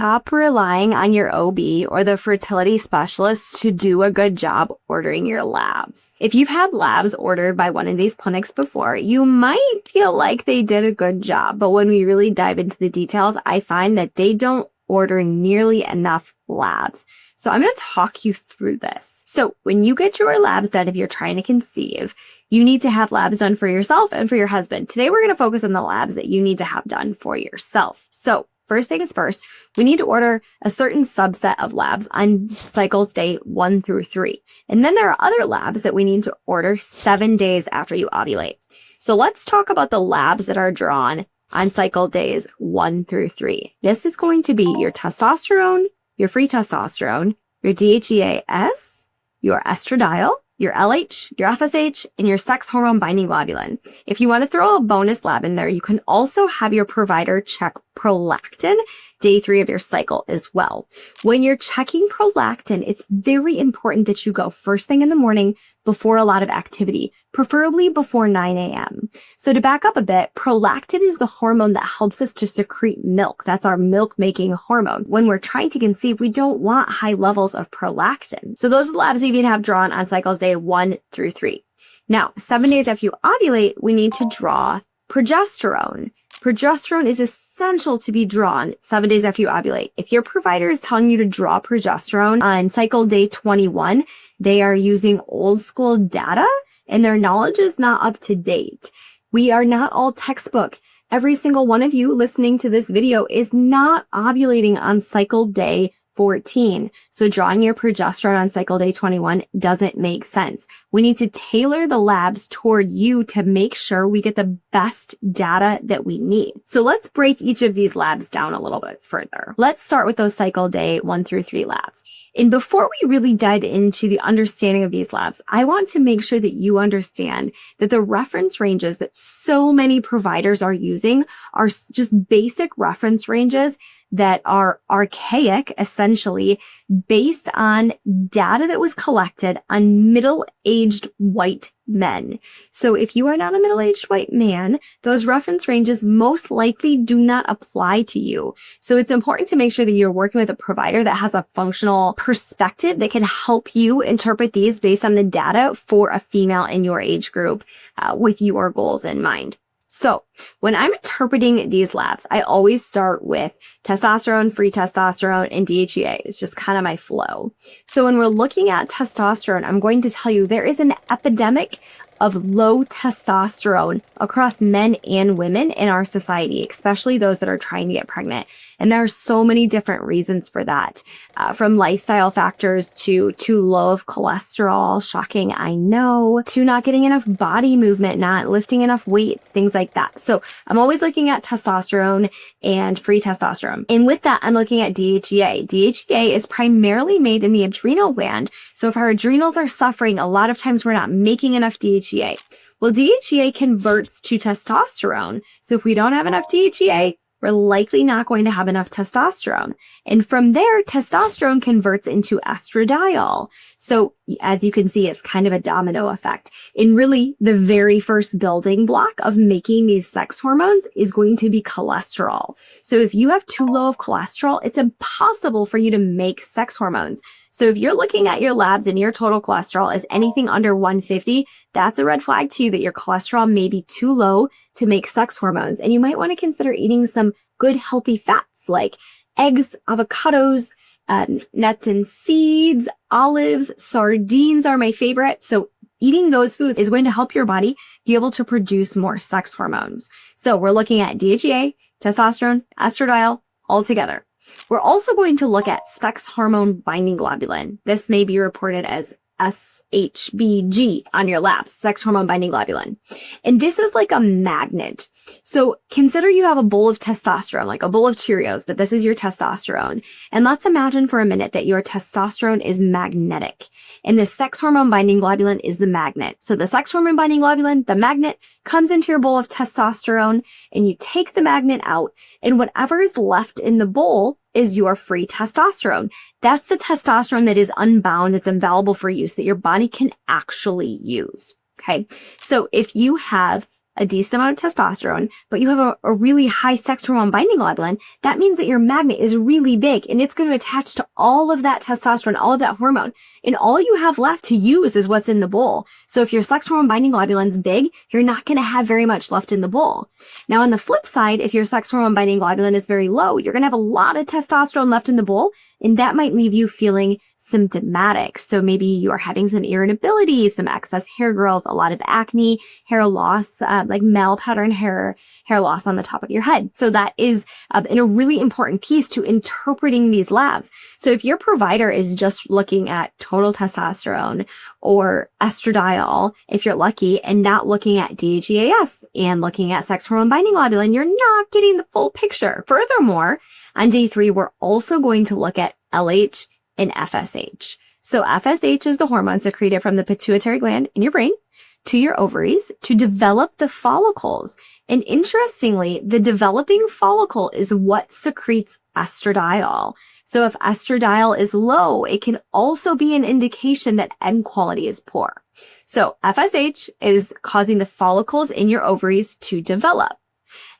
stop relying on your OB or the fertility specialist to do a good job ordering your labs. If you've had labs ordered by one of these clinics before, you might feel like they did a good job, but when we really dive into the details, I find that they don't order nearly enough labs. So I'm going to talk you through this. So when you get your labs done, if you're trying to conceive, you need to have labs done for yourself and for your husband. Today, we're going to focus on the labs that you need to have done for yourself. So first things first, we need to order a certain subset of labs on cycles day 1 through 3. And then there are other labs that we need to order 7 days after you ovulate. So let's talk about the labs that are drawn on cycle days 1 through 3. This is going to be your testosterone, your free testosterone, your DHEA-S, your estradiol, your LH, your FSH, and your sex hormone binding globulin. If you want to throw a bonus lab in there, you can also have your provider check prolactin day 3 of your cycle as well. When you're checking prolactin, it's very important that you go first thing in the morning before a lot of activity, preferably before 9 a.m. So to back up a bit, prolactin is the hormone that helps us to secrete milk. That's our milk-making hormone. When we're trying to conceive, we don't want high levels of prolactin. So those are the labs you need to have drawn on cycles day 1 through 3. Now, 7 days after you ovulate, we need to draw progesterone. Progesterone is essential to be drawn 7 days after you ovulate. If your provider is telling you to draw progesterone on cycle day 21, they are using old school data and their knowledge is not up to date. We are not all textbook. Every single one of you listening to this video is not ovulating on cycle day 14. So drawing your progesterone on cycle day 21 doesn't make sense. We need to tailor the labs toward you to make sure we get the best data that we need. So let's break each of these labs down a little bit further. Let's start with those cycle day 1 through 3 labs. And before we really dive into the understanding of these labs, I want to make sure that you understand that the reference ranges that so many providers are using are just basic reference ranges that are archaic, essentially, based on data that was collected on middle-aged white men. So if you are not a middle-aged white man, those reference ranges most likely do not apply to you. So it's important to make sure that you're working with a provider that has a functional perspective that can help you interpret these based on the data for a female in your age group with your goals in mind. So when I'm interpreting these labs, I always start with testosterone, free testosterone, and DHEA. It's just kind of my flow. So when we're looking at testosterone, I'm going to tell you there is an epidemic of low testosterone across men and women in our society, especially those that are trying to get pregnant. And there are so many different reasons for that, from lifestyle factors to too low of cholesterol, shocking, I know, to not getting enough body movement, not lifting enough weights, things like that. So I'm always looking at testosterone and free testosterone. And with that, I'm looking at DHEA. DHEA is primarily made in the adrenal gland. So if our adrenals are suffering, a lot of times we're not making enough DHEA. Well, DHEA converts to testosterone. So if we don't have enough DHEA, we're likely not going to have enough testosterone. And from there, testosterone converts into estradiol. So as you can see, it's kind of a domino effect. And really, the very first building block of making these sex hormones is going to be cholesterol. So if you have too low of cholesterol, it's impossible for you to make sex hormones. So if you're looking at your labs and your total cholesterol is anything under 150, that's a red flag to you that your cholesterol may be too low to make sex hormones. And you might want to consider eating some good healthy fats like eggs, avocados, nuts and seeds, olives, sardines are my favorite. So eating those foods is going to help your body be able to produce more sex hormones. So we're looking at DHEA, testosterone, estradiol, all together. We're also going to look at sex hormone binding globulin. This may be reported as SHBG on your labs, sex hormone binding globulin. And this is like a magnet. So consider you have a bowl of testosterone, like a bowl of Cheerios, but this is your testosterone. And let's imagine for a minute that your testosterone is magnetic and the sex hormone binding globulin is the magnet. So the sex hormone binding globulin, the magnet, comes into your bowl of testosterone and you take the magnet out and whatever is left in the bowl is your free testosterone. That's the testosterone that is unbound, that's available for use, that your body can actually use. Okay. So if you have a decent amount of testosterone, but you have a really high sex hormone binding globulin, that means that your magnet is really big and it's going to attach to all of that testosterone, all of that hormone. And all you have left to use is what's in the bowl. So if your sex hormone binding globulin's big, you're not going to have very much left in the bowl. Now on the flip side, if your sex hormone binding globulin is very low, you're going to have a lot of testosterone left in the bowl, and that might leave you feeling symptomatic. So maybe you're having some irritability, some excess hair growth, a lot of acne, hair loss, like male pattern hair loss on the top of your head. So that is a really important piece to interpreting these labs. So if your provider is just looking at total testosterone or estradiol, if you're lucky, and not looking at DHEAS and looking at sex hormone binding globulin, you're not getting the full picture. Furthermore, on day 3, we're also going to look at LH and FSH. So FSH is the hormone secreted from the pituitary gland in your brain to your ovaries to develop the follicles. And interestingly, the developing follicle is what secretes estradiol. So if estradiol is low, it can also be an indication that egg quality is poor. So FSH is causing the follicles in your ovaries to develop.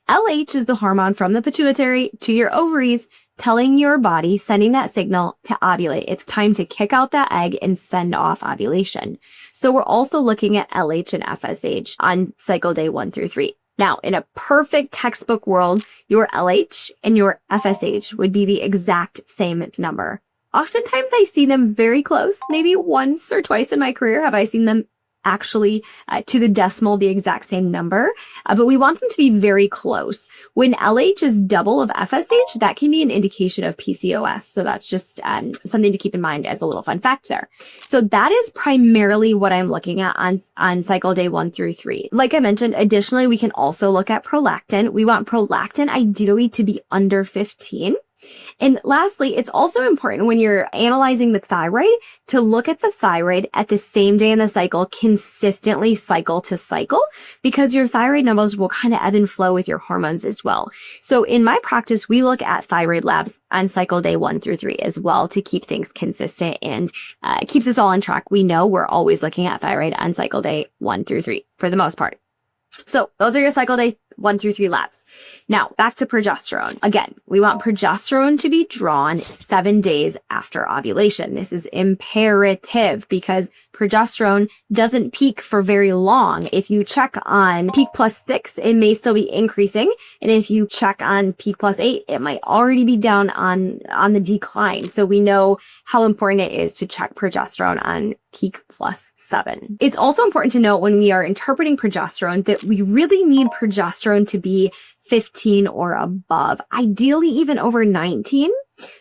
LH is the hormone from the pituitary to your ovaries, telling your body, sending that signal to ovulate. It's time to kick out that egg and send off ovulation. So we're also looking at LH and FSH on cycle day 1 through 3. Now, in a perfect textbook world, your LH and your FSH would be the exact same number. Oftentimes I see them very close. Maybe once or twice in my career have I seen them actually to the decimal the exact same number, but we want them to be very close. When LH is double of FSH, that can be an indication of PCOS. So that's just something to keep in mind as a little fun fact there. So that is primarily what I'm looking at on cycle day 1 through 3. Like I mentioned, additionally, we can also look at prolactin. We want prolactin ideally to be under 15. And lastly, it's also important when you're analyzing the thyroid to look at the thyroid at the same day in the cycle, consistently cycle to cycle, because your thyroid levels will kind of ebb and flow with your hormones as well. So in my practice, we look at thyroid labs on cycle day 1 through 3 as well to keep things consistent and keeps us all on track. We know we're always looking at thyroid on cycle day 1 through 3 for the most part. So those are your cycle day 1 through 3 labs. Now, back to progesterone. Again, we want progesterone to be drawn 7 days after ovulation. This is imperative because progesterone doesn't peak for very long. If you check on peak +6, it may still be increasing. And if you check on peak +8, it might already be down on the decline. So we know how important it is to check progesterone on peak +7. It's also important to note when we are interpreting progesterone that we really need progesterone to be 15 or above, ideally even over 19.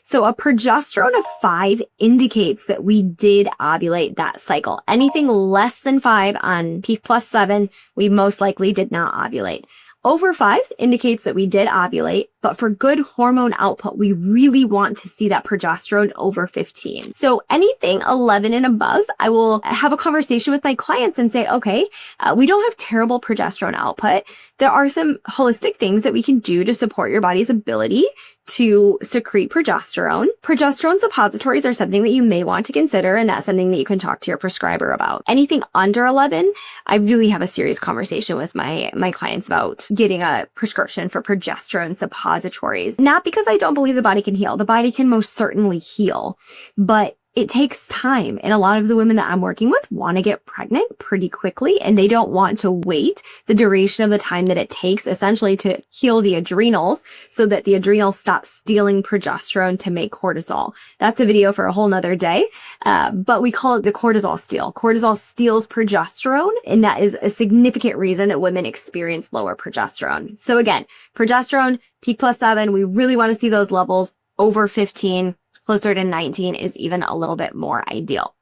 So a progesterone of 5 indicates that we did ovulate that cycle. Anything less than 5 on peak +7, we most likely did not ovulate. Over 5 indicates that we did ovulate, but for good hormone output, we really want to see that progesterone over 15. So anything 11 and above, I will have a conversation with my clients and say, okay, we don't have terrible progesterone output. There are some holistic things that we can do to support your body's ability to secrete progesterone. Progesterone suppositories are something that you may want to consider, and that's something that you can talk to your prescriber about. Anything under 11, I really have a serious conversation with my clients about getting a prescription for progesterone suppositories. Not because I don't believe the body can heal. The body can most certainly heal, but it takes time. And a lot of the women that I'm working with want to get pregnant pretty quickly, and they don't want to wait the duration of the time that it takes essentially to heal the adrenals so that the adrenals stop stealing progesterone to make cortisol. That's a video for a whole nother day. But we call it the cortisol steal. Cortisol steals progesterone, and that is a significant reason that women experience lower progesterone. So again, progesterone, peak +7, we really want to see those levels over 15. Closer to 19 is even a little bit more ideal.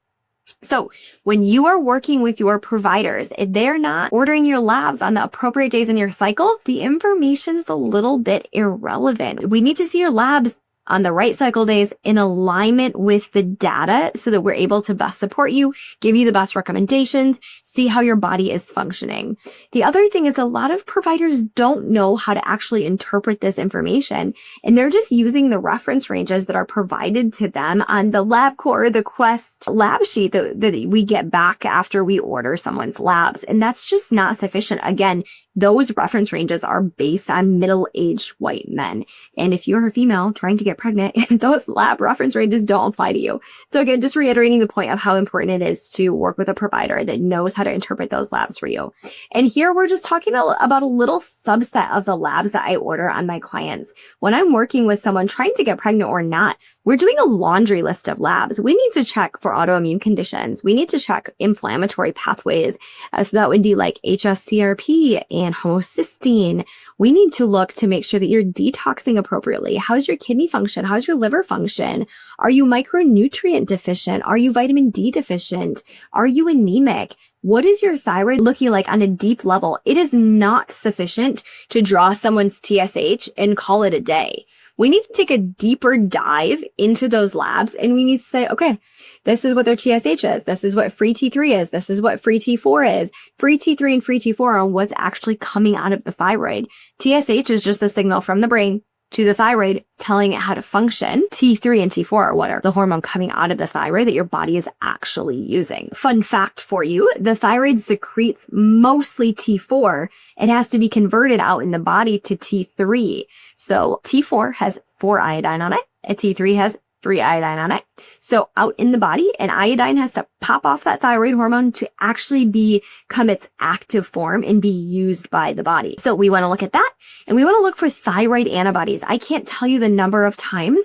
So when you are working with your providers, if they're not ordering your labs on the appropriate days in your cycle, the information is a little bit irrelevant. We need to see your labs on the right cycle days in alignment with the data so that we're able to best support you, give you the best recommendations, see how your body is functioning. The other thing is a lot of providers don't know how to actually interpret this information, and they're just using the reference ranges that are provided to them on the LabCorp, the Quest lab sheet that we get back after we order someone's labs. And that's just not sufficient. Again, those reference ranges are based on middle-aged white men. And if you're a female trying to get pregnant, those lab reference ranges don't apply to you. So again, just reiterating the point of how important it is to work with a provider that knows how to interpret those labs for you. And here we're just talking about a little subset of the labs that I order on my clients. When I'm working with someone trying to get pregnant or not, we're doing a laundry list of labs. We need to check for autoimmune conditions. We need to check inflammatory pathways. So that would be like HSCRP and homocysteine. We need to look to make sure that you're detoxing appropriately. How's your kidney function? How's your liver function? Are you micronutrient deficient? Are you vitamin D deficient? Are you anemic? What is your thyroid looking like on a deep level? It is not sufficient to draw someone's TSH and call it a day. We need to take a deeper dive into those labs, and we need to say, okay, this is what their TSH is. This is what free T3 is. This is what free T4 is. Free T3 and free T4 are what's actually coming out of the thyroid. TSH is just a signal from the brain to the thyroid telling it how to function. T3 and T4 are what are the hormone coming out of the thyroid that your body is actually using. Fun fact for you, the thyroid secretes mostly T4. It has to be converted out in the body to T3. So T4 has 4 iodine on it, and T3 has 3 iodine on it. So out in the body, an iodine has to pop off that thyroid hormone to actually become its active form and be used by the body. So we want to look at that, and we want to look for thyroid antibodies. I can't tell you the number of times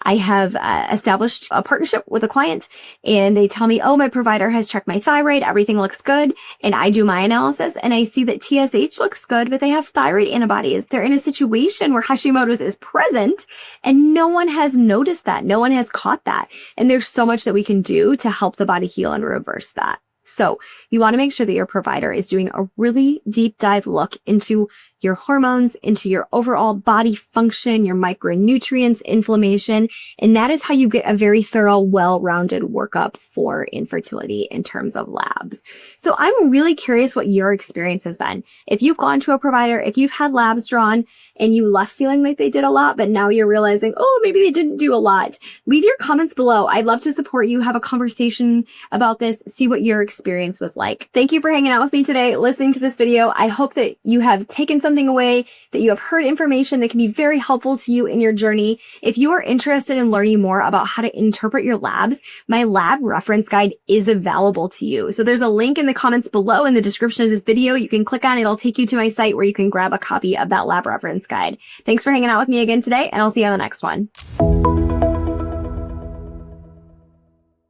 I have established a partnership with a client, and they tell me, oh, my provider has checked my thyroid. Everything looks good. And I do my analysis and I see that TSH looks good, but they have thyroid antibodies. They're in a situation where Hashimoto's is present and no one has noticed that. No one has caught that. And there's so much that we can do to help the body heal and reverse that. So you want to make sure that your provider is doing a really deep dive look into your hormones, into your overall body function, your micronutrients, inflammation. And that is how you get a very thorough, well-rounded workup for infertility in terms of labs. So I'm really curious what your experience has been. If you've gone to a provider, if you've had labs drawn and you left feeling like they did a lot, but now you're realizing, oh, maybe they didn't do a lot, leave your comments below. I'd love to support you, have a conversation about this, see what your experience was like. Thank you for hanging out with me today, listening to this video. I hope that you have taken something away, that you have heard information that can be very helpful to you in your journey. If you are interested in learning more about how to interpret your labs, my lab reference guide is available to you. So there's a link in the comments below in the description of this video. You can click on it. It'll take you to my site where you can grab a copy of that lab reference guide. Thanks for hanging out with me again today, and I'll see you on the next one.